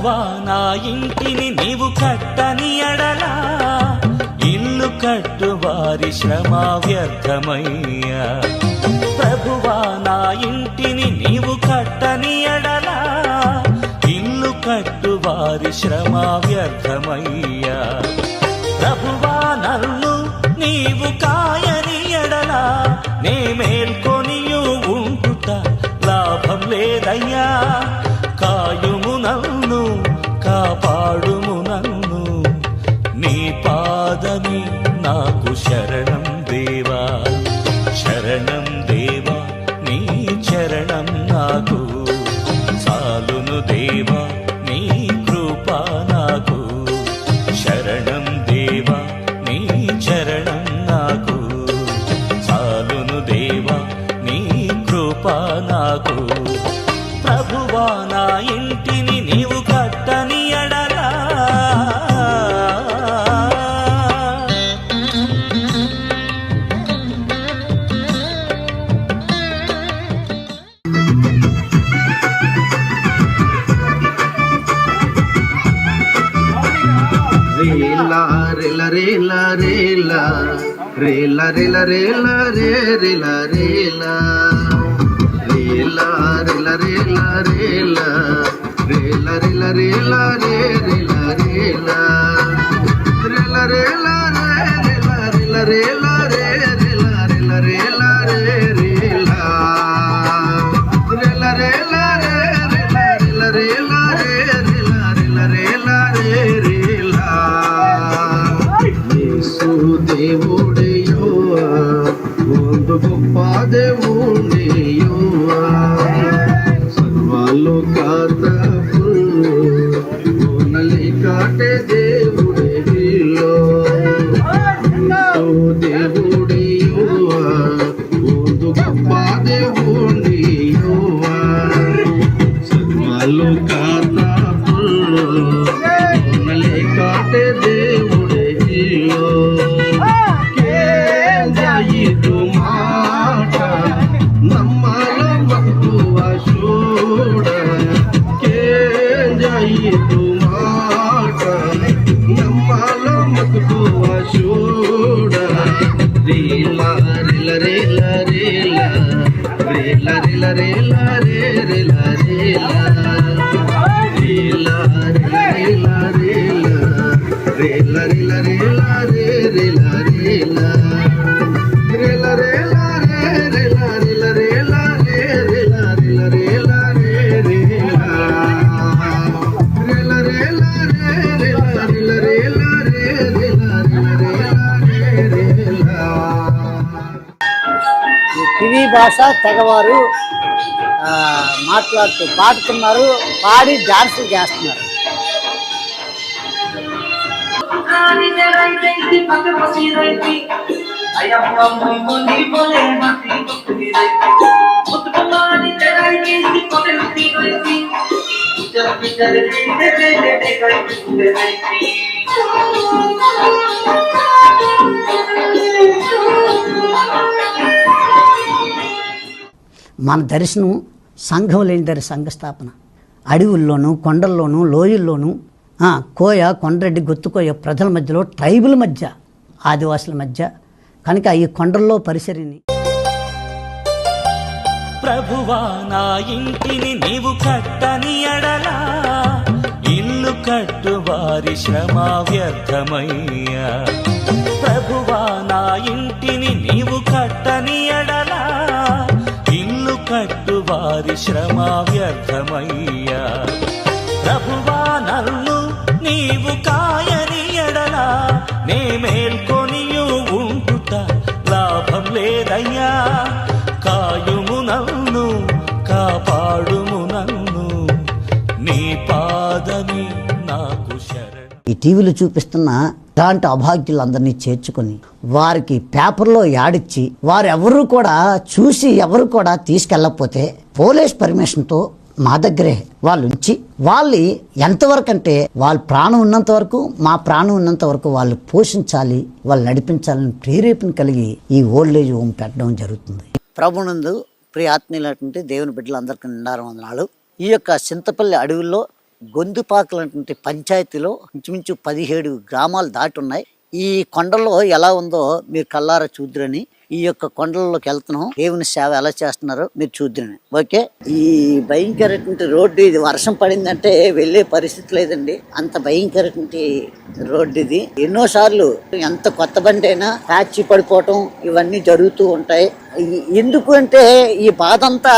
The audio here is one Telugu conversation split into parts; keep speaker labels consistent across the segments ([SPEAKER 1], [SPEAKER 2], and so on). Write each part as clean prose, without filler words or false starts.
[SPEAKER 1] ప్రభువా నా ఇంటిని నీవు కట్టని ఎడలా ఇల్లు కట్టు వారి శ్రమ వ్యర్థమయ్యా. ప్రభువా నా ఇంటిని నీవు కట్టని ఎడలా ఇల్లు కట్టు వారి శ్రమ వ్యర్థమయ్యా. ప్రభువా నన్ను నీవు కాయని ఎడలా నే మేల్కొనియు ఉంటుట లాభం లేదయ్యా. కాయుము నన్ను కాపాడుము నన్ను నీ పాదమి నాకు శరణం దేవా. శరణం దేవా నీ చరణం నాకు చాలును దేవా నీ కృప నాకు. శరణం దేవా నీ చరణం నాకు చాలును దేవా నీ కృప నాకు. ప్రభువా నా ఇంటిని నీవు కట్టని ఎడలా
[SPEAKER 2] రేలా రేలా రేలా రేలా రేలా రేలా రేలా రే రేలా రేలా రేలా రేలా రేలా రేలా రేలా రేలా రేలా రే రేలా రేలా రేలా రేలా రేలా రేలా రేలా రే రేలా రేలా రేలా రే రేలా రేలా రేలా రేలా రేలా రే రేలా రేలా రేలా రే రేలా. యేసు దేవుడేయోవా ಒಂದು గొప్ప దేవుడేయోవా సర్వలోకాత ఓనలి కాటే దేవుడే వీళ్ళో. యేసు దేవుడేయోవా ಒಂದು గొప్ప దేవుడేయోవా సర్వలోకాత ఓనలి కాటే దేవుడే వీళ్ళో. ಇದು ಮಾಟ ನಮ್ಮಲ ಮಕ್ಕುವ ಶೋಡ ಕೇಂಜಾಯಿತು ಮಾಟ ನಮ್ಮಲ ಮಕ್ಕುವ ಶೋಡ. ರೇಲಾ ರೇಲ ರೇಲ ರೇಲ ರೇಲ ರೇಲ ರೇಲ ರೇ ರೇಲ ರೇಲ ರೇಲ ರೇಲ ರೇಲ ರೇಲ ರೇಲ ರೇಲ ರೇ ರೇಲ ರೇಲ ರೇಲ ರೇಲ ರೇ ರೇಲ ರೇಲ ರೇಲ ರೇ ರೇಲ ರೇಲ ರೇಲ ರೇ ರೇಲ ರೇಲ ರೇಲ ರೇ ರೇಲ ರೇಲ ರೇಲ ರೇ ರೇಲ ರೇಲ ರೇಲ ರೇ ರೇಲ.
[SPEAKER 3] కివి భాష తెగవారు మాట్లాడుతూ పాడుతున్నారు, పాడి డాన్సులు చేస్తున్నారు. మన దర్శనం సంఘం లేని సంఘస్థాపన. అడవుల్లోనూ కొండల్లోనూ లోయల్లోనూ కోయ కొండరెడ్డి గుత్తుకోయ ప్రజల మధ్యలో ట్రైబుల్ మధ్య ఆదివాసుల మధ్య కనుక ఈ కొండల్లో పరిసరిని.
[SPEAKER 1] ప్రభువా నా ఇంటిని నీవు కట్టని ఎడలా ఇల్లు కట్టు వారి శ్రమ వ్యర్థమయ్యా. ప్రభువా నా ఇంటిని నీవు కట్టని ఎడలా ఇల్లు కట్టు వారి శ్రమ వ్యర్థమయ్యా. ప్రభువా నన్ను నీవు కాయని ఎడలా నే మేల్కొనియు ఉంటుట లాభం లేదయ్యా. కాయుము నన్ను కాపాడుము నన్ను నీ పాదమి నాకు శరణం.
[SPEAKER 3] ఈ టీవీలో చూపిస్తున్న ఇలాంటి అభాగ్యులందరినీ చేర్చుకొని వారికి పేపర్లో యాడిచ్చి వారు ఎవరు కూడా చూసి ఎవరు కూడా తీసుకెళ్ళకపోతే పోలీస్ పర్మిషన్తో మా దగ్గరే వాళ్ళు ఉంచి వాళ్ళు ఎంతవరకు అంటే వాళ్ళ ప్రాణం ఉన్నంత వరకు మా ప్రాణం ఉన్నంత వరకు వాళ్ళు పోషించాలి, వాళ్ళు నడిపించాలని ప్రేరేపణ కలిగి ఈ ఓల్డేజ్ హోమ్ పెట్టడం జరుగుతుంది. ప్రభునందు ప్రియ ఆత్మీయులైనటువంటి దేవుని బిడ్డలందరికీ నిండారు వందనాలు. ఈ యొక్క చింతపల్లి అడవుల్లో గొంతుపాకలు అంటే పంచాయతీలో ఇంచుమించు 17 గ్రామాలు దాటి ఉన్నాయి. ఈ కొండల్లో ఎలా ఉందో మీరు కల్లారా చూద్దురని ఈ యొక్క కొండల్లోకి వెళ్తున్నాం. దేవుని సేవ ఎలా చేస్తున్నారో మీరు చూద్దురని. ఓకే, ఈ భయంకరటువంటి రోడ్డు ఇది వర్షం పడిందంటే వెళ్ళే పరిస్థితి లేదండి. అంత భయంకరటువంటి రోడ్డు ఇది. ఎన్నోసార్లు ఎంత కొత్త బండి అయినా ప్యాచి పడిపోవటం ఇవన్నీ జరుగుతూ ఉంటాయి. ఎందుకు అంటే ఈ బాధ అంతా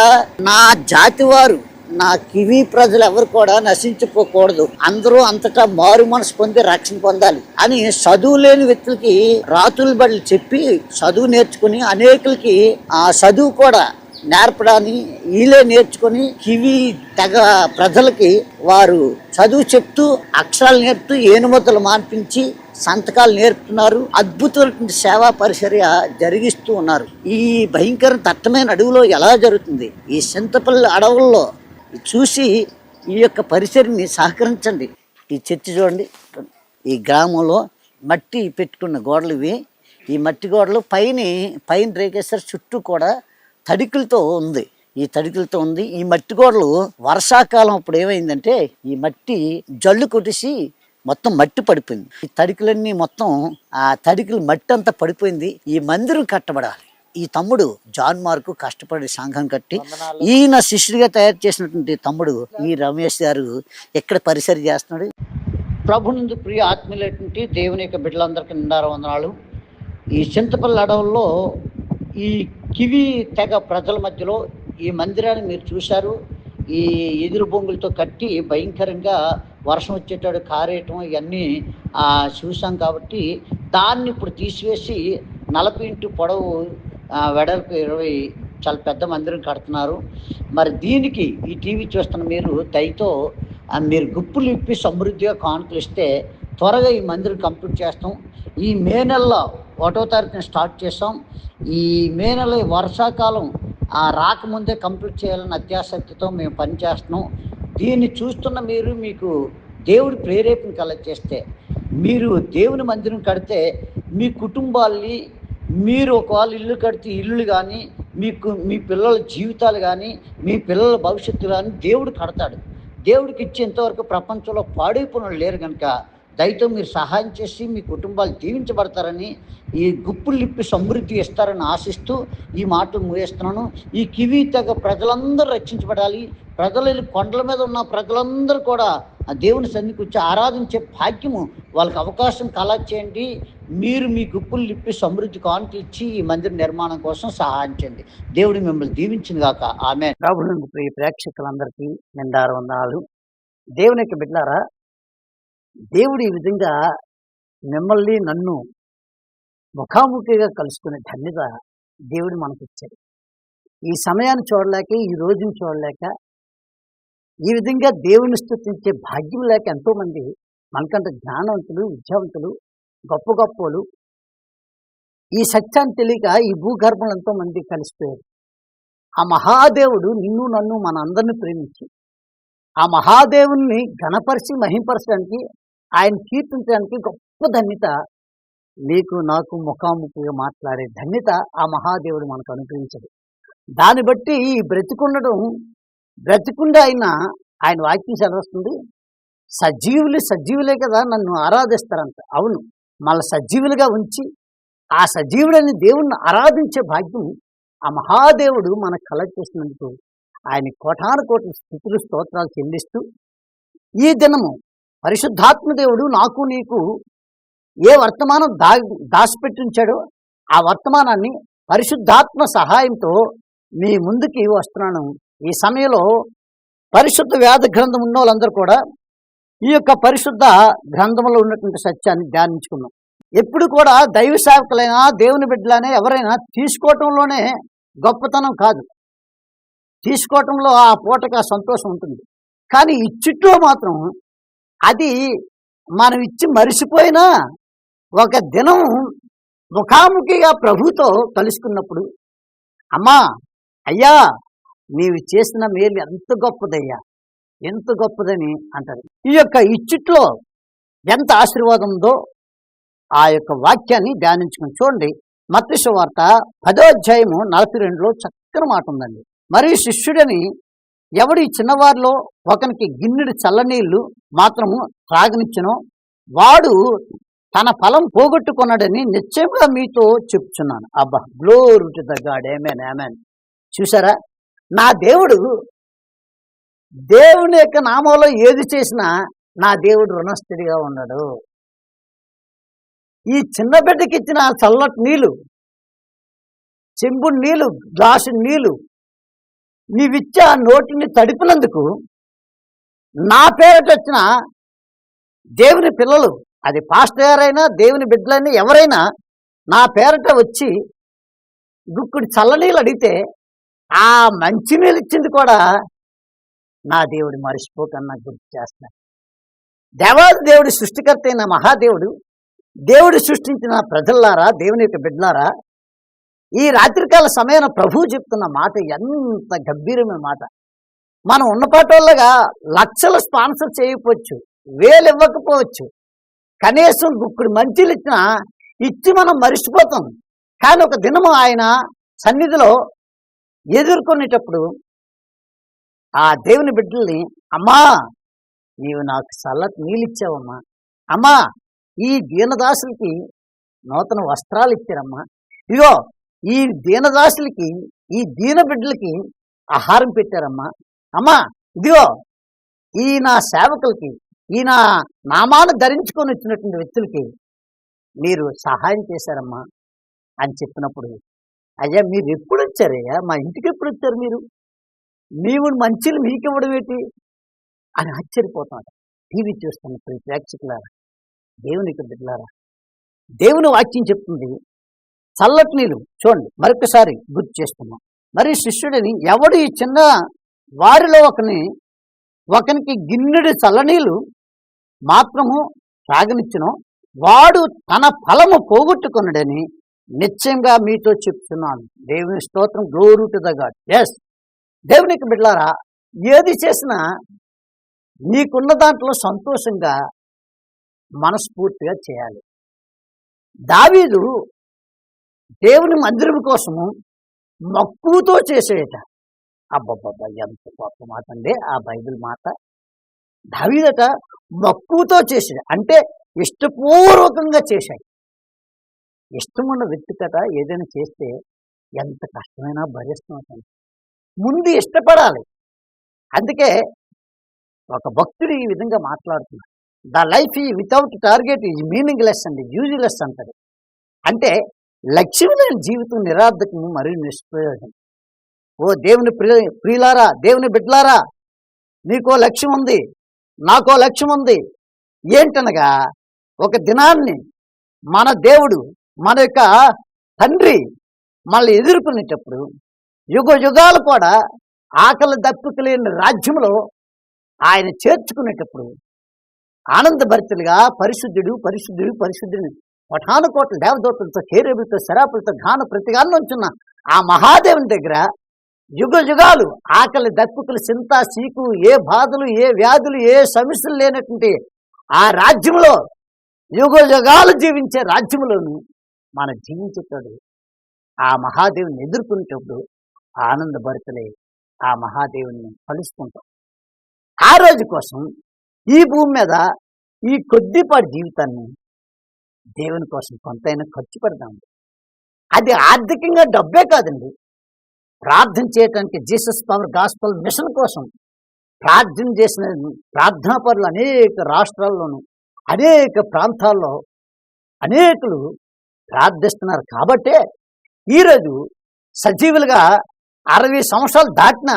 [SPEAKER 3] నా జాతి వారు, నా కివి ప్రజలు ఎవరు కూడా నశించిపోకూడదు, అందరూ అంతటా మారు మనసు పొంది రక్షణ పొందాలి అని చదువు లేని వ్యక్తులకి రాతుల బడులు చెప్పి చదువు నేర్చుకుని అనేకులకి ఆ చదువు కూడా నేర్పడాన్ని వీళ్ళే నేర్చుకుని కివి తెగ ప్రజలకి వారు చదువు చెప్తూ అక్షరాలు నేర్పుతూ ఏనుమతులు మాన్పించి సంతకాలు నేర్పుతున్నారు. అద్భుతమైన సేవా పరిచర్య జరిగిస్తూ ఉన్నారు. ఈ భయంకర దట్టమైన అడవిలో ఎలా జరుగుతుంది? ఈ చింతపల్లి అడవుల్లో చూసి ఈ యొక్క పరిసరిని సహకరించండి. ఈ చర్చి చూడండి, ఈ గ్రామంలో మట్టి పెట్టుకున్న గోడలు ఇవి. ఈ మట్టి గోడలు పైన రేకేశ్వర చుట్టూ కూడా తడికలతో ఉంది. ఈ మట్టి గోడలు వర్షాకాలం అప్పుడు ఏమైందంటే ఈ మట్టి జల్లు కొట్టేసి మొత్తం మట్టి పడిపోయింది. ఈ తడికలన్నీ మొత్తం ఆ తడికలు మట్టి అంతా పడిపోయింది. ఈ మందిరం కట్టబడాలి. ఈ తమ్ముడు జాన్ మార్కు కష్టపడి సంఘం కట్టి ఈయన శిష్యుడిగా తయారు చేసినటువంటి తమ్ముడు ఈ రమేష్ గారు ఎక్కడ పరిసరి చేస్తున్నాడు. ప్రభునందు ప్రియ ఆత్మీయులైనటువంటి దేవుని యొక్క బిడ్డలందరికీ నిండారు వందనాలు. ఈ చింతపల్లి అడవుల్లో ఈ కివి తెగ ప్రజల మధ్యలో ఈ మందిరాన్ని మీరు చూశారు. ఈ ఎదురు బొంగులతో కట్టి భయంకరంగా వర్షం వచ్చేటాడు కారేయటం ఇవన్నీ చూసాం. కాబట్టి దాన్ని ఇప్పుడు తీసివేసి 40 ఇంటూ పొడవు వెడల్పు 20 చాలా పెద్ద మందిరం కడుతున్నారు. మరి దీనికి ఈ టీవీ చూస్తున్న మీరు దయతో మీరు గుప్పులు ఇప్పి సమృద్ధిగా కానుకలు ఇస్తే త్వరగా ఈ మందిరం కంప్లీట్ చేస్తాం. ఈ మే నెలలో 1వ తారీఖున స్టార్ట్ చేస్తాం. ఈ మే నెల వర్షాకాలం రాకముందే కంప్లీట్ చేయాలని అత్యాసక్తితో మేము పనిచేస్తున్నాం. దీన్ని చూస్తున్న మీకు దేవుడి ప్రేరేపణ కలగచేస్తే మీరు దేవుని మందిరం కడితే మీ కుటుంబాల్ని, మీరు ఒకవేళ ఇల్లు కడితే ఇల్లు కానీ మీ పిల్లల జీవితాలు కానీ మీ పిల్లల భవిష్యత్తు కానీ దేవుడు కడతాడు. దేవుడికి ఇచ్చేంతవరకు ప్రపంచంలో పాడైపోయిన లేరు కనుక దయతో మీరు సహాయం చేసి మీ కుటుంబాలు దీవించబడతారని, ఈ గుప్పులు లిప్పి సమృద్ధి ఇస్తారని ఆశిస్తూ ఈ మాటలు ముగిస్తున్నాను. ఈ కివి తెగ ప్రజలందరూ రక్షించబడాలి. ప్రజలు కొండల మీద ఉన్న ప్రజలందరూ కూడా ఆ దేవుని సన్నిధికి వచ్చి ఆరాధించే భాగ్యము వాళ్ళకి అవకాశం కలగచేయండి. మీరు మీ గుప్పులు లిప్పి సమృద్ధి కానుకలు ఇచ్చి ఈ మందిర నిర్మాణం కోసం సహాయం చేయండి. దేవుడు మిమ్మల్ని దీవించిన గాక. ఆమేన్. ప్రభువునందు ప్రియ ప్రేక్షకులందరికీ నిండారు వందనాలు. దేవుని యొక్క బిడ్డలారా, దేవుడు ఈ విధంగా మిమ్మల్ని నన్ను ముఖాముఖిగా కలుసుకునే ధన్యత దేవుడు మనకి ఇచ్చాడు. ఈ సమయాన్ని చూడలేక, ఈ రోజుని చూడలేక, ఈ విధంగా దేవుని స్తుతించే భాగ్యం లేక ఎంతోమంది మనకంటే జ్ఞానవంతులు, విద్యావంతులు, గొప్ప గొప్పలు ఈ సత్యాన్ని తెలియక ఈ భూగర్భంలో ఎంతోమంది కలిసిపోయారు. ఆ మహాదేవుడు నిన్ను నన్ను మన అందరిని ప్రేమించి ఆ మహాదేవుని ఘనపరిచి మహింపరచడానికి, ఆయన కీర్తించడానికి గొప్ప ధన్యత నీకు నాకు ముఖాముఖిగా మాట్లాడే ధన్యత ఆ మహాదేవుడు మనకు అనుగ్రహించడు. దాన్ని బట్టి ఈ బ్రతికుండే ఆయన వాక్యం చదవస్తుంది. సజీవులే కదా నన్ను ఆరాధిస్తారంట. అవును, మళ్ళీ సజీవులుగా ఉంచి ఆ సజీవుడని దేవుణ్ణి ఆరాధించే భాగ్యం ఆ మహాదేవుడు మనకు కలగచేసినందుకు ఆయన కోటాను కోట్ల స్తుతులు స్తోత్రాలు చెల్లిస్తూ, ఈ దినము పరిశుద్ధాత్మ దేవుడు నాకు నీకు ఏ వర్తమానం దాచిపెట్టించాడో ఆ వర్తమానాన్ని పరిశుద్ధాత్మ సహాయంతో మీ ముందుకి వస్తున్నాను. ఈ సమయంలో పరిశుద్ధ వేద గ్రంథం ఉన్న వాళ్ళందరూ కూడా ఈ యొక్క పరిశుద్ధ గ్రంథంలో ఉన్నటువంటి సత్యాన్ని ధ్యానించుకున్నాం. ఎప్పుడు కూడా దైవ సేవకులైనా దేవుని బిడ్డలైనా ఎవరైనా తీసుకోవటంలోనే గొప్పతనం కాదు, తీసుకోవటంలో ఆ పూటకి ఆ సంతోషం ఉంటుంది. కానీ ఇచ్చిట్లో మాత్రం అది మనం ఇచ్చి మరిసిపోయినా ఒక దినం ముఖాముఖిగా ప్రభుతో కలుసుకున్నప్పుడు, అమ్మా అయ్యా నీవు చేసిన మేలు ఎంత గొప్పదయ్యా, ఎంత గొప్పదని అంటారు. ఈ యొక్క ఇచ్చిట్లో ఎంత ఆశీర్వాదం ఉందో ఆ యొక్క వాక్యాన్ని ధ్యానించుకుని చూడండి. మత్తయి సువార్త 10వ అధ్యాయము 42లో చక్కని మాట ఉందండి. మరియు శిష్యుడని ఎవడు ఈ చిన్నవారిలో ఒకనికి గిన్నెడు చల్లనీళ్లు మాత్రము త్రాగనిచ్చునో వాడు తన ఫలం పోగొట్టుకున్నాడని నిశ్చయంగా మీతో చెప్తున్నాను. అబ్బా, గ్లోరీ టు ద గాడ్. ఆమేన్, ఆమేన్. చూసారా, నా దేవుడు, దేవుని యొక్క నామంలో ఏది చేసినా నా దేవుడు రుణస్థితిగా ఉన్నాడు. ఈ చిన్న బిడ్డకి ఇచ్చిన చల్లటి నీళ్ళు, చెంబుడు నీళ్ళు, గ్లాసు నీళ్ళు నీవిచ్చే ఆ నోటిని తడిపినందుకు నా పేరట వచ్చిన దేవుని పిల్లలు, అది పాస్టర్ గారైనా దేవుని బిడ్డలైనా ఎవరైనా నా పేరట వచ్చి గుక్కుడి చల్లనీళ్ళు అడిగితే ఆ మంచినీళ్ళు ఇచ్చింది కూడా నా దేవుడు మరిచిపోకన్నా గుర్తు చేస్తాను. దేవాది దేవుడి సృష్టికర్త అయిన మహాదేవుడు, దేవుడు సృష్టించిన ప్రజల్లారా, దేవుని యొక్క బిడ్డలారా, ఈ రాత్రికాల సమయాన ప్రభువు చెప్తున్న మాట ఎంత గంభీరమైన మాట. మనం ఉన్నపాటోళ్ళగా లక్షలు స్పాన్సర్ చేయకపోవచ్చు, వేలు ఇవ్వకపోవచ్చు, కనీసం గుక్కుడు మంచిలు ఇచ్చి మనం మరిచిపోతాం. కానీ ఒక దినము ఆయన సన్నిధిలో ఎదుర్కొనేటప్పుడు ఆ దేవుని బిడ్డల్ని, అమ్మా నీవు నాకు చల్లటి నీళ్ళు ఇచ్చావమ్మా, అమ్మా ఈ దీనదాసులకి నూతన వస్త్రాలు ఇచ్చారమ్మా, ఇదిగో ఈ దీనదాసులకి, ఈ దీన బిడ్డలకి ఆహారం పెట్టారమ్మా, అమ్మా ఇదిగో ఈ నా సేవకులకి, ఈ నా నామాన్ని ధరించుకొని వచ్చినటువంటి వ్యక్తులకి మీరు సహాయం చేశారమ్మా అని చెప్పినప్పుడు, అయ్యా మీరు ఎప్పుడు వచ్చారయ్యా, మా ఇంటికి ఎప్పుడు వచ్చారు మీరు, నీవు మంచిలు మీకు ఇవ్వడం ఏంటి అని ఆశ్చర్యపోతాడు. టీవీ చూస్తున్న ప్రతి ప్రేక్షకులారా, దేవునికి బిడ్డలారా, దేవుని వాక్యం చెప్తుంది చల్లటి నీళ్ళు. చూడండి, మరొకసారి గుర్తు చేస్తున్నాం. మరి శిష్యుడిని ఎవడు ఈ చిన్న వారిలో ఒకనికి గిన్నెడు చల్లనీళ్ళు మాత్రము తాగనిచ్చునో వాడు తన ఫలము పోగొట్టుకున్నాడని నిశ్చయంగా మీతో చెప్తున్నాను. దేవుని స్తోత్రం, glory to the God. Yes, దేవునికి బిడ్డలారా, ఏది చేసినా నీకున్న దాంట్లో సంతోషంగా మనస్ఫూర్తిగా చేయాలి. దావీదు దేవుని మందిరం కోసము మక్కువతో చేసేట. అబ్బబ్బబ్బా, ఎంత గొప్ప మాట అండి ఆ బైబిల్ మాట. దావీదట మక్కువతో చేసాడు, అంటే ఇష్టపూర్వకంగా చేశాడు. ఇష్టమున్న వ్యక్తికట ఏదైనా చేస్తే ఎంత కష్టమైనా భరిస్తున్నాం. ముందు ఇష్టపడాలి. అందుకే ఒక భక్తుడు ఈ విధంగా మాట్లాడుతున్నాడు, the life without target is meaningless and useless అంటాడు. అంటే లక్ష్యం లేని జీవితం నిరార్థకము మరియు నిష్ప్రయోజనం. ఓ దేవుని ప్రియులారా, దేవుని బిడ్డలారా, నీకో లక్ష్యం ఉంది, నాకో లక్ష్యం ఉంది. ఏంటనగా ఒక దినాన్ని మన దేవుడు, మన యొక్క తండ్రి మనల్ని ఎదుర్కొనేటప్పుడు యుగ యుగాలు కూడా ఆకలి దప్పిక లేని రాజ్యంలో ఆయన చేర్చుకునేటప్పుడు ఆనందభరితులుగా పరిశుద్ధుడు పరిశుద్ధుడు పరిశుద్ధుడు పఠానుకోట్ల దేవదూతలతో, కేరేబులతో, శరాపులతో గాన ప్రతిగానం ఉంచున్న ఆ మహాదేవుని దగ్గర యుగ యుగాలు ఆకలి దప్పికలు, చింత చీకు, ఏ బాధలు, ఏ వ్యాధులు, ఏ సమస్యలు లేనటువంటి ఆ రాజ్యంలో యుగ యుగాలు జీవించే రాజ్యంలోను మనం జీవించేటప్పుడు ఆ మహాదేవుని ఎదుర్కొనేటప్పుడు ఆనందభరితులై ఆ మహాదేవుని కలుసుకుంటాం. ఆ రోజు కోసం ఈ భూమి మీద ఈ కొద్దిపాటి జీవితాన్ని దేవుని కోసం కొంతైనా ఖర్చు పెడదాం. అది ఆర్థికంగా డబ్బే కాదండి, ప్రార్థన చేయటానికి జీసస్ పవర్ గాస్పల్ మిషన్ కోసం ప్రార్థన చేసిన ప్రార్థనా పరులు అనేక రాష్ట్రాల్లోనూ అనేక ప్రాంతాల్లో అనేకులు ప్రార్థిస్తున్నారు. కాబట్టే ఈరోజు సజీవులుగా 60 సంవత్సరాలు దాటినా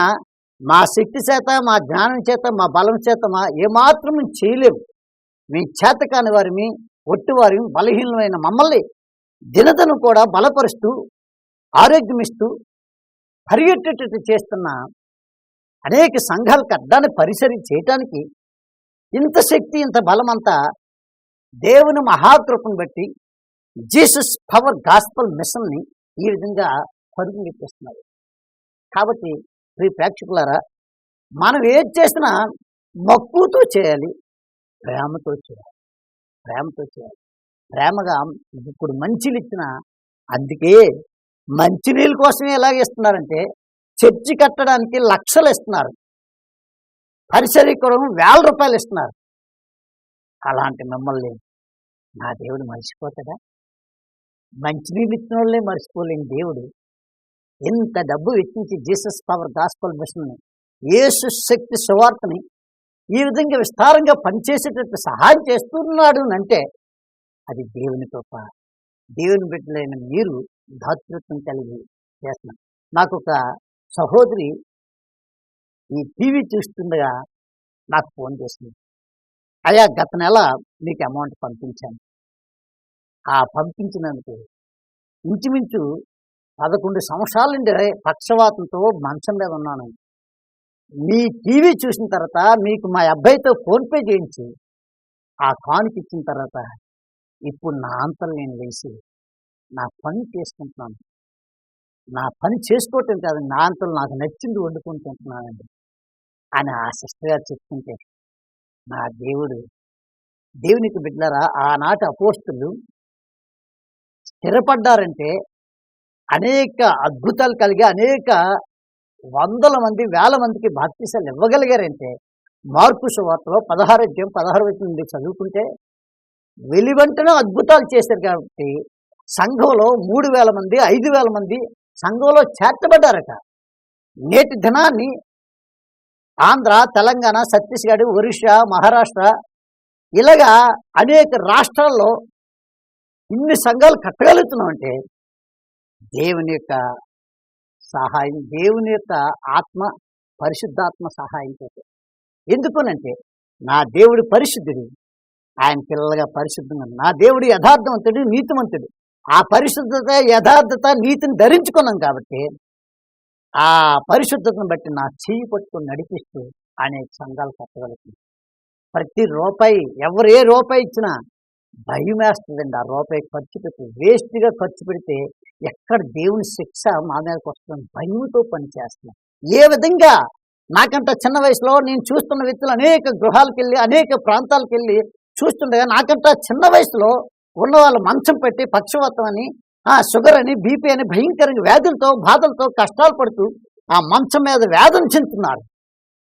[SPEAKER 3] మా శక్తి చేత, మా జ్ఞానం చేత, మా బలం చేత ఏమాత్రం చేయలేము. మీ చేత కాని వారిని, ఒట్టివారి బలహీనమైన మమ్మల్ని దినదను కూడా బలపరుస్తూ ఆరోగ్యమిస్తూ పరిగెట్టేటట్టు చేస్తున్న అనేక సంఘాలకు అడ్డాన్ని పరిసరి చేయటానికి ఇంత శక్తి, ఇంత బలమంతా దేవుని మహాకృపను బట్టి జీసస్ పవర్ గాస్పల్ మిషన్ని ఈ విధంగా పరుగులెట్టిస్తున్నారు. కాబట్టి ప్రేక్షకులారా, మనం ఏది చేసినా మక్కువతో చేయాలి, ప్రేమతో చేయాలి, ప్రేమతో చేయాలి. ప్రేమగా ఇప్పుడు మంచిలు ఇచ్చిన, అందుకే మంచినీళ్ళ కోసమే ఎలాగ ఇస్తున్నారంటే చర్చి కట్టడానికి లక్షలు ఇస్తున్నారు. పరిచర్యకురం ₹1000 ఇస్తున్నారు. అలాంటి మిమ్మల్ని నా దేవుడు మర్చిపోతాడా? మంచినీళ్ళు ఇచ్చిన వాళ్ళే మర్చిపోలేని దేవుడు ఇంత డబ్బు వెచ్చించి జీసస్ పవర్ గాస్పల్ మిషన్, యేసు శక్తి సువార్తని ఈ విధంగా విస్తారంగా పనిచేసేటట్టు సహాయం చేస్తున్నాడు అంటే అది దేవుని కృప. దేవుని బిడ్డలైన మీరు దాతృత్వం కలిగి చేస్తున్నారు. నాకు ఒక సహోదరి ఈ టీవీ చూస్తుండగా నాకు ఫోన్ చేసింది. అయ్యా, గత నెల మీకు అమౌంట్ పంపించాను. ఆ పంపించినందుకు ఇంచుమించు 11 సంవత్సరాల నుండి పక్షవాతంతో మంచం మీద ఉన్నాను. మీ టీవీ చూసిన తర్వాత మీకు మా అబ్బాయితో ఫోన్పే చేయించి ఆ కానుక ఇచ్చిన తర్వాత ఇప్పుడు నా అంతలు నేను లేచి నా పని చేసుకుంటున్నాను. నా పని చేసుకోవటం కాదు, నా అంతలు నాకు నచ్చింది వండుకుంటున్నానండి అని ఆ సిస్టర్ గారు చెప్తుంటే నా దేవునికి బిడ్డలారా, ఆనాటి అపోస్తులు స్థిరపడ్డారంటే అనేక అద్భుతాలు కలిగి అనేక వందల మంది వేల మందికి బాప్తిసాలు ఇవ్వగలిగారంటే మార్కు సువార్తలో 16 నుండి చదువుకుంటే వెలువెంటనే అద్భుతాలు చేశారు. కాబట్టి సంఘంలో 3000 మంది 5000 మంది సంఘంలో చేర్చబడ్డారట. నేటి దినాన్ని ఆంధ్ర, తెలంగాణ, ఛత్తీస్గఢ్, ఒరిస్సా, మహారాష్ట్ర ఇలాగా అనేక రాష్ట్రాల్లో ఇన్ని సంఘాలు కట్టగలుగుతున్నామంటే దేవుని యొక్క సహాయం, దేవుని యొక్క ఆత్మ, పరిశుద్ధాత్మ సహాయం చేస్తే. ఎందుకునంటే నా దేవుడు పరిశుద్ధుడు, ఆయన పిల్లలుగా పరిశుద్ధంగా, నా దేవుడు యథార్థవంతుడు, నీతిమంతుడు. ఆ పరిశుద్ధత, యథార్థత, నీతిని ధరించుకున్నాం కాబట్టి ఆ పరిశుద్ధతను బట్టి నా చెయ్యి పట్టుకొని నడిపిస్తూ అనేక సంఘాలు కట్టగలుగుతుంది. ప్రతి రూపాయి, ఎవరు ఏ రూపాయి ఇచ్చినా భయం వేస్తుందండి. ఆ రూపాయి ఖర్చు పెట్టి వేస్ట్గా ఖర్చు పెడితే ఎక్కడ దేవుని శిక్ష మా మీదకి వస్తుంది భయంతో పనిచేస్తున్నాం. ఏ విధంగా నాకంట చిన్న వయసులో నేను చూస్తున్న వ్యక్తులు అనేక గృహాలకు వెళ్ళి అనేక ప్రాంతాలకు వెళ్ళి చూస్తుండగా నాకంట చిన్న వయసులో ఉన్న వాళ్ళు మంచం పెట్టి పక్షవాతం అని, షుగర్ అని, బీపీ అని భయంకరంగా వ్యాధులతో, బాధలతో, కష్టాలు పడుతూ ఆ మంచం మీద వేదన చెందుతున్నారు.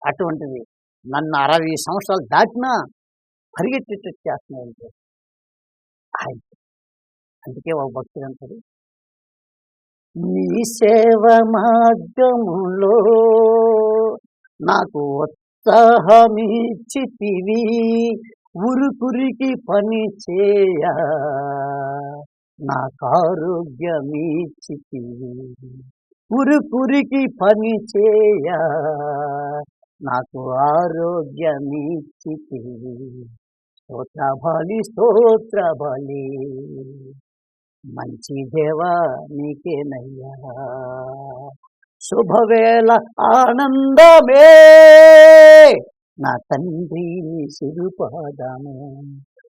[SPEAKER 3] అటువంటిది నన్ను 60 సంవత్సరాలు దాటినా పరిగెట్టేటట్టు చేస్తున్నాయంటే ఆయన. అందుకే ఒక భక్తుడు అంటాడు, నీ సేవ మార్గములో నాకు ఉత్సాహమిచ్చితివి, ఉరుకురికి పని చేయ నాకు ఆరోగ్యమిచ్చితివి, ఉరుకురికి పని చేయ నాకు ఆరోగ్యమిచ్చితివి, స్తోత్ర బలి మంచి దేవా నీకేనయ్యా, శుభవేళ ఆనందమే నా తండ్రి నీ సిరుపాదము,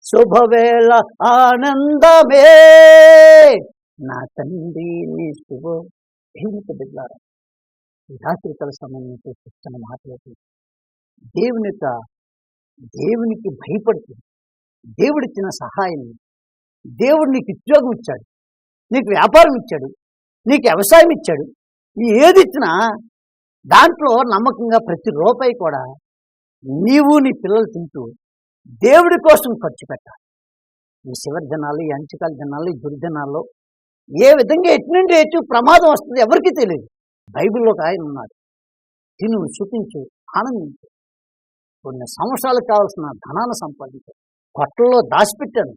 [SPEAKER 3] శుభవేళ ఆనందమే నా తండ్రి నీ శుభ. దేవునికి బిడ్డలారా, ఈ రాత్రికాల సమయంలో చెప్తున్న మాట్లాడుతూ దేవునికి భయపడుతూ దేవుడిచ్చిన సహాయం, దేవుడు నీకు ఉద్యోగం ఇచ్చాడు, నీకు వ్యాపారం ఇచ్చాడు, నీకు వ్యవసాయం ఇచ్చాడు, ఏది ఇచ్చినా దాంట్లో నమ్మకంగా ప్రతి రూపాయి కూడా నీవు నీ పిల్లలు తింటూ దేవుడి కోసం ఖర్చు పెట్టాలి. ఈ చివరి దినాలు, ఈ అంచుకాల దినాలు, ఈ దుర్దినాల్లో ఏ విధంగా ఎటు నుండి ఎటు ప్రమాదం వస్తుంది ఎవరికీ తెలియదు. బైబిల్లో ఒక ఆయన ఉన్నాడు, తిను, చూపించు, ఆనందించు, కొన్ని సంవత్సరాలకు కావాల్సిన ధనాన్ని సంపాదించు, కొట్టల్లో దాచిపెట్టాను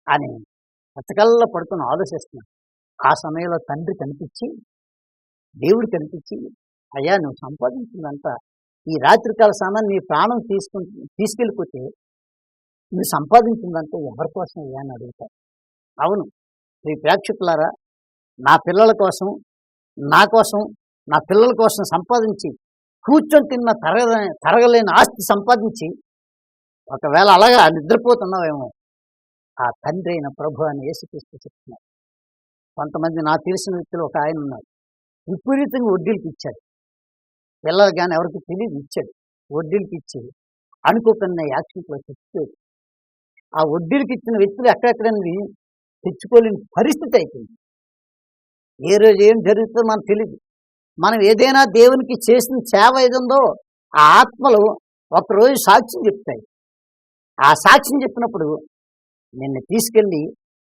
[SPEAKER 3] అని పచ్చకల్లో పడుతున్న ఆలోచిస్తున్నాను. ఆ సమయంలో తండ్రి కనిపించి, దేవుడు కనిపించి, అయ్యా నువ్వు సంపాదించిందంతా ఈ రాత్రికాల సమయం నీ ప్రాణం తీసుకెళ్ళిపోతే నువ్వు సంపాదించిందంతా ఎవరి కోసం అయ్యా అని అడుగుతారు. అవును, ఈ ప్రేక్షకులారా, నా పిల్లల కోసం, నా కోసం, నా పిల్లల కోసం సంపాదించి కూర్చొని తిన్న తరగలేని ఆస్తి సంపాదించి ఒకవేళ అలాగా నిద్రపోతున్నావేమో, ఆ తండ్రి అయిన ప్రభు అని యేసుక్రీస్తు చెప్తున్నారు. కొంతమంది నాకు తెలిసిన వ్యక్తులు ఒక ఆయన ఉన్నారు, విపరీతంగా వడ్డీలకి ఇచ్చాడు. పిల్లలు కానీ ఎవరికి తెలియదు, ఇచ్చాడు. వడ్డీలకి ఇచ్చి అనుకోకుండా యాక్సిడెంట్లో తెచ్చుకోడు. ఆ వడ్డీలకి ఇచ్చిన వ్యక్తులు ఎక్కడెక్కడని తెచ్చుకోలేని పరిస్థితి అయిపోయింది. ఏ రోజు ఏం జరుగుతుందో మనకు తెలియదు. మనం ఏదైనా దేవునికి చేసిన సేవ ఏదుందో ఆ ఆత్మలు ఒకరోజు సాక్ష్యం చెప్తాయి. ఆ సాక్ష్యం చెప్పినప్పుడు నిన్ను తీసుకెళ్ళి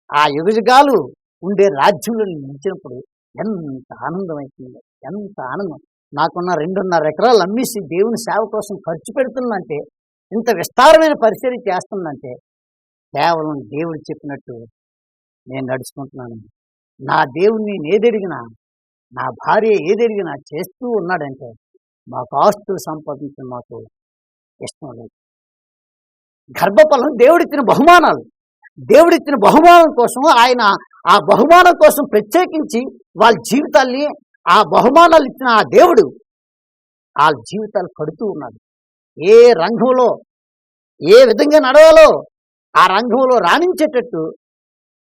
[SPEAKER 3] ఆ యుగజుగాలు ఉండే రాజ్యంలో నిన్ను ఉంచినప్పుడు ఎంత ఆనందం అవుతుంది, ఎంత ఆనందం. నాకున్న 2.5 ఎకరాలు అమ్మేసి దేవుని సేవ కోసం ఖర్చు పెడుతుందంటే, ఇంత విస్తారమైన పరిచర్య చేస్తుందంటే కేవలం దేవుడు చెప్పినట్టు నేను నడుచుకుంటున్నాను. నా దేవుణ్ణి నేను ఏదడిగినా, నా భార్య ఏదడిగినా చేస్తూ ఉన్నాడంటే మాకు ఆస్తులు సంపాదించడం మాకు ఇష్టం లేదు. గర్భఫలం దేవుడిచ్చిన బహుమానాలు. దేవుడిచ్చిన బహుమానం కోసం ఆయన ఆ బహుమానం కోసం ప్రత్యేకించి వాళ్ళ జీవితాల్ని ఆ బహుమానాలు ఇచ్చిన ఆ దేవుడు వాళ్ళ జీవితాలు కడుతూ ఉన్నాడు. ఏ రంగంలో ఏ విధంగా నడవాలో ఆ రంగంలో రాణించేటట్టు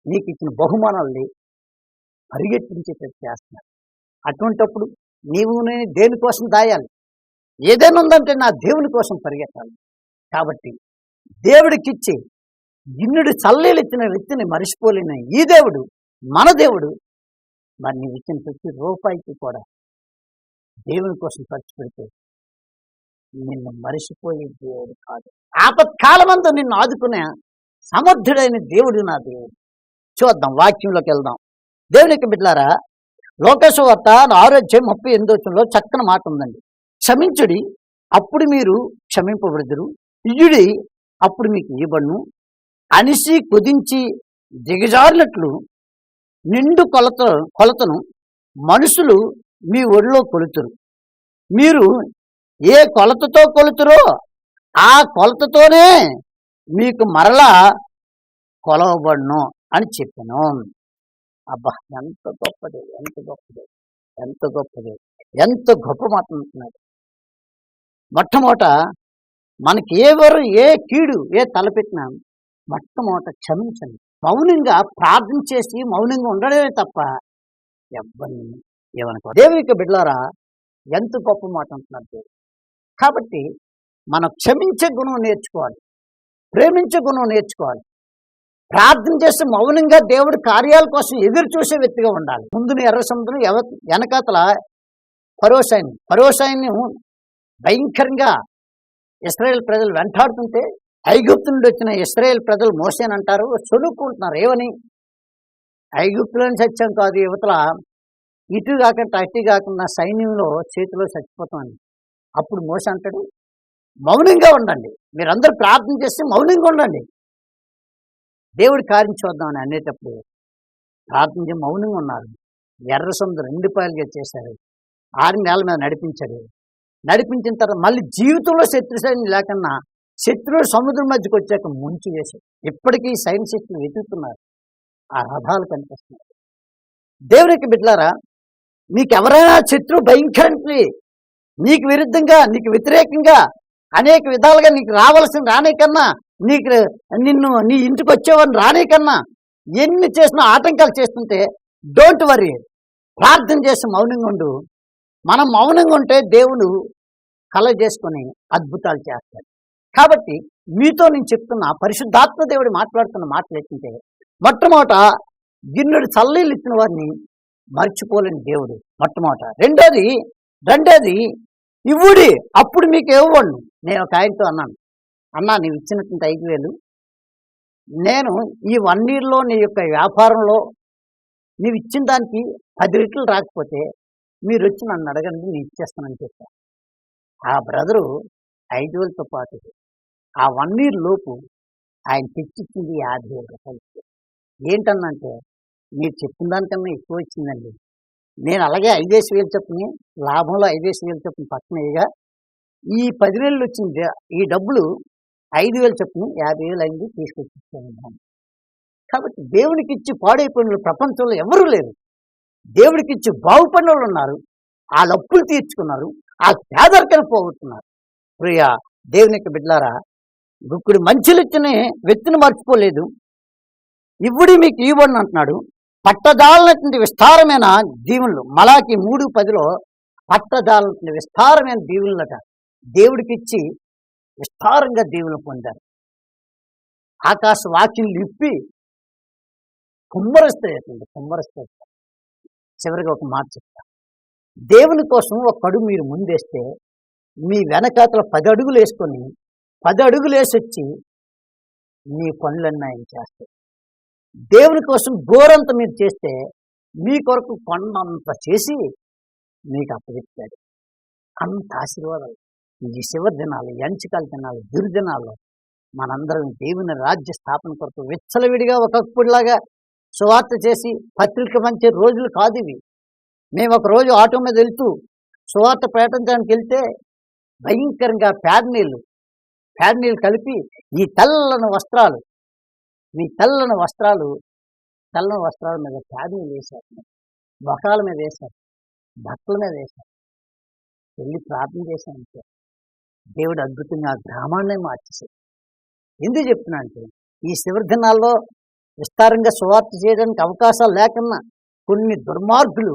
[SPEAKER 3] నీకు ఇచ్చిన బహుమానాల్ని పరిగెట్టించేటట్టు చేస్తున్నాడు. అటువంటప్పుడు నీవు నేను దేనికోసం దాయాలి? ఏదైనా ఉందంటే నా దేవుని కోసం పరిగెత్తాలి. కాబట్టి దేవుడికిచ్చి గిన్నెడు చల్లీలు ఇచ్చిన వ్యక్తిని మరిచిపోలేని ఈ దేవుడు, మన దేవుడు, మరి నీవు ఇచ్చిన ప్రతి రూపాయికి కూడా దేవుని కోసం ఖర్చు పెడితే నిన్ను మరిచిపోయే దేవుడు కాదు. ఆపత్కాలమందు నిన్ను ఆదుకునే సమర్థుడైన దేవుడు నా దేవుడు. చూద్దాం, వాక్యంలోకి వెళ్దాం. దేవునికి బిడ్డలారా, లోకాసు వార్త 6:38 చక్కని మాట ఉందండి. క్షమించుడి, అప్పుడు మీరు క్షమింపబడుదురు, ఇయ్యుడి, అప్పుడు మీకు ఇవ్వబడును, అనిసి కుదించి దిగజారినట్లు నిండు కొలతను మనుషులు మీ ఒడిలో కొలుతురు. మీరు ఏ కొలతతో కొలుతురో ఆ కొలతతోనే మీకు మరలా కొలవబడును అని చెప్పాను. అబ్బా, ఎంత గొప్పది, ఎంత గొప్పది, ఎంత గొప్పది, ఎంత గొప్ప మాట అంటున్నాడు. మొట్టమొదట మనకి ఏ కీడు ఏ తలపెట్టినా మొట్టమొదట క్షమించండి. మౌనంగా ప్రార్థన చేసి మౌనంగా ఉండడమే తప్ప ఎవరిని ఏమనుకో. దేవునికి బిడ్డలారా, ఎంత గొప్ప మాట అంటున్నారు దేవుడు. కాబట్టి మనం క్షమించే గుణం నేర్చుకోవాలి, ప్రేమించే గుణం నేర్చుకోవాలి. ప్రార్థన చేసి మౌనంగా దేవుడి కార్యాల కోసం ఎదురు చూసే వ్యక్తిగా ఉండాలి. ముందుని ఎర్ర సముద్రం వెనకాతల పరోసాయిని భయంకరంగా ఇశ్రాయేల్ ప్రజలు వెంటాడుతుంటే ఐగుప్తు నుండి వచ్చిన ఇశ్రాయేల్ ప్రజలు మోసేని అంటారు, చదువుకుంటున్నారు. ఏమని? ఐగుప్తులోని సత్యం కాదు, యువతల ఇటు కాకుండా అటు కాకుండా సైన్యంలో చేతిలో చచ్చిపోతామని. అప్పుడు మోసే అంటాడు, మౌనంగా ఉండండి, మీరందరూ ప్రార్థన చేస్తే మౌనంగా ఉండండి, దేవుడి కార్యం చూద్దామని అనేటప్పుడు ప్రార్థన చేసి మౌనంగా ఉన్నారు. ఎర్ర సముద్రం 2 పాయలుగా చేశారు. 6 నెలల మీద నడిపించాడు. నడిపించిన తర్వాత మళ్ళీ జీవితంలో శత్రు సైన్యం లేకన్నా శత్రువులు సముద్రం మధ్యకి వచ్చాక ముంచి వేశాడు. ఇప్పటికీ సైన్సిస్టులు వెతుకుతున్నారు, ఆ రథాలు కనిపిస్తున్నాయి. దేవునికి బిడ్డలారా, నీకు ఎవరైనా శత్రువు భయంకరంగా నీకు విరుద్ధంగా నీకు వ్యతిరేకంగా అనేక విధాలుగా నీకు రావాల్సిన రానికన్నా, నిన్ను నీ ఇంటికి వచ్చేవాడిని రానికన్నా ఎన్ని చేసినా ఆటంకాలు చేస్తుంటే డోంట్ వరీ, ప్రార్థన చేసి మౌనంగా ఉండు. మనం మౌనంగా ఉంటే దేవుడు కల చేసుకొని అద్భుతాలు చేస్తాడు. కాబట్టి మీతో నేను చెప్తున్న పరిశుద్ధాత్మ దేవుడు మాట్లాడుతున్న మాటలు ఏంటంటే, మొట్టమొదట గిన్నెడు చల్లీలు ఇచ్చిన వారిని మర్చిపోలేని దేవుడు మొట్టమొదట. రెండోది ఇవ్వుడి, అప్పుడు మీకు ఇవ్వను. నేను ఒక ఆయనతో అన్నాను, అన్నా నీవు ఇచ్చినటువంటి 5,000 నేను ఈ 1 yearలో నీ యొక్క వ్యాపారంలో నీవు ఇచ్చిన దానికి 10 రెట్లు రాకపోతే మీరు వచ్చి నన్ను అడగండి, నేను ఇచ్చేస్తానని చెప్పాను. ఆ బ్రదరు 5,000తో పాటు ఆ 1 year లోపు ఆయన తెచ్చిచ్చింది 50,000 రూపాయలు. ఏంటన్నంటే, మీరు చెప్పిన దానికన్నా ఎక్కువ ఇచ్చిందండి. నేను అలాగే 5,000 చొప్పున లాభంలో 5,000 చొప్పున పక్కనగా ఈ 10 నెలలు వచ్చింది ఈ డబ్బులు 5,000 చొప్పున 50,000 అయింది, తీసుకొచ్చిచ్చాను. కాబట్టి దేవునికి ఇచ్చి పాడైపోయిన ప్రపంచంలో ఎవరూ లేరు. దేవుడికి ఇచ్చి బాగుపడిన వాళ్ళు ఉన్నారు, ఆ అప్పులు తీర్చుకున్నారు, ఆ పేదరికను పోగొట్టున్నారు. ప్రియ దేవునికి బిడ్డలారా, గుక్కుడు మంచులు ఇచ్చిన వ్యక్తిని మర్చిపోలేదు. ఇవ్వుడి మీకు ఇవ్వబడును అంటున్నాడు. పట్టదాలనటువంటి విస్తారమైన దీవులు, మలాకి 3:10 పట్టదాలనటువంటి విస్తారమైన దీవులట దేవుడికి ఇచ్చి విస్తారంగా దీవులు పొందారు. ఆకాశ వాక్యం ఇప్పి కుమ్మరిస్తాయి. చివరిగా ఒక మాట చెప్తా, దేవుని కోసం ఒక అడుగు మీరు ముందేస్తే మీ వెనకాతల 10 అడుగులు వేసుకొని 10 అడుగులు వేసి వచ్చి మీ పనులన్నీ ఆయన చేస్తాడు. దేవుని కోసం గోరంత మీరు చేస్తే మీ కొరకు కొండంత చేసి మీకు అప్పగిస్తాడు. అంత ఆశీర్వాదాలు ఈ చివరి దినాలు, ఎంచకాల దినాలు, దుర్దినాలు మనందరం దేవుని రాజ్య స్థాపన కొరకు విచ్చలవిడిగా ఒకప్పుడులాగా సువార్త చేసి పత్రిక పంచే రోజులు కాదు ఇవి. మేము ఒక రోజు ఆటో మీద వెళ్తూ సువార్త ప్రకటించడానికి వెళ్తే భయంకరంగా పేడ నీళ్ళు కలిపి ఈ తెల్లని వస్త్రాలు మీద పేడ నీళ్ళు వేశారు, బొకాల మీద వేశారు, బట్టల మీద వేశారు. వెళ్ళి ప్రార్థన చేశానంటే దేవుడు అద్భుతంగా ఆ గ్రామాన్నే మార్చేశాడు. ఎందుకు చెప్తున్నా అంటే ఈ చివరి దినాల్లో విస్తారంగా సువార్త చేయడానికి అవకాశాలు లేకున్నా కొన్ని దుర్మార్గులు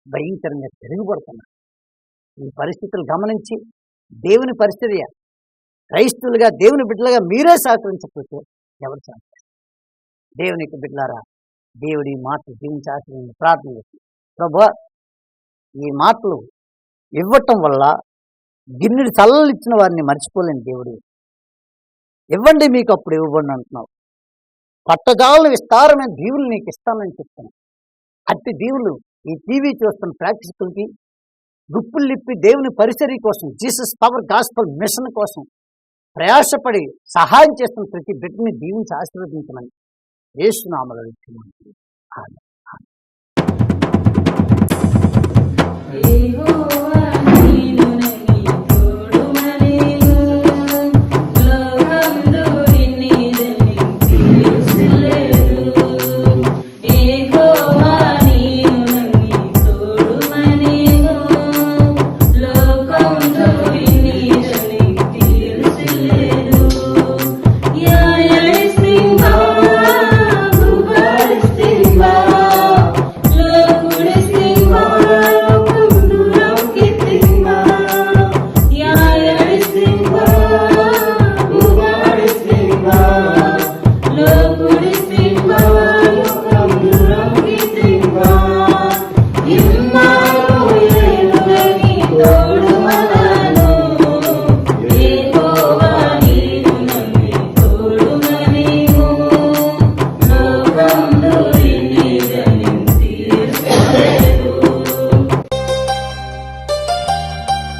[SPEAKER 3] భయంకరంగా తిరుగుపడుతున్నారు. ఈ పరిస్థితులు గమనించి దేవుని పరిస్థితి క్రైస్తవులుగా దేవుని బిడ్డలుగా మీరే సహకరించకపోతే ఎవరు సహకరిస్తారు? దేవునికి బిడ్డలారా, దేవుడి మాటలు దీవించి ఆశీర్వదించి ప్రార్థన చేస్తుంది. ప్రభువా, ఈ మాటలు ఇవ్వటం వల్ల గిన్నెడు చల్లలు ఇచ్చిన వారిని మర్చిపోలేని దేవుడు, ఇవ్వండి మీకు అప్పుడు ఇవ్వబడి అంటున్నావు. పట్టజాలను విస్తారమైన దీవులు నీకు ఇస్తానని చెప్తాను. అట్టి దీవులు ఈ టీవీ చూస్తున్న ప్రేక్షకులకి గుప్పులు లిప్పి దేవుని పరిచర్య కోసం, జీసస్ పవర్ గాస్పల్ మిషన్ కోసం ప్రయాసపడి సహాయం చేస్తున్న ప్రతి బిడ్డని దీవించి ఆశీర్వదించమని యేసు నామములో అడుగుతున్నాను. ఆమేన్.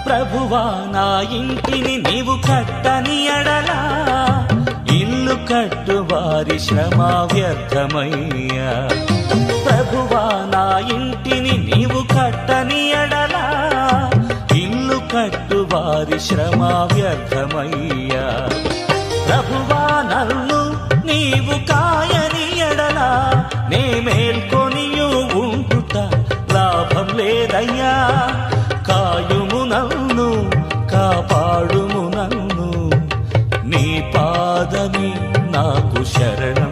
[SPEAKER 1] ప్రభువా, నా ఇంటిని నీవు కట్టని ఎడలా ఇల్లు కట్టు వారి శ్రమ వ్యర్థమయ్యా. ప్రభువా, నా ఇంటిని నీవు కట్టని ఎడలా ఇల్లు కట్టు వారి శ్రమ వ్యర్థమయ్యా. ప్రభువా, నన్ను నీవు కాయని ఎడలా నే మేల్కొనియు ఉంటుట లాభం లేదయ్యా. కాయుము నన్ను, కాపాడుము నన్ను, నీ పాదమి నాకు శరణం.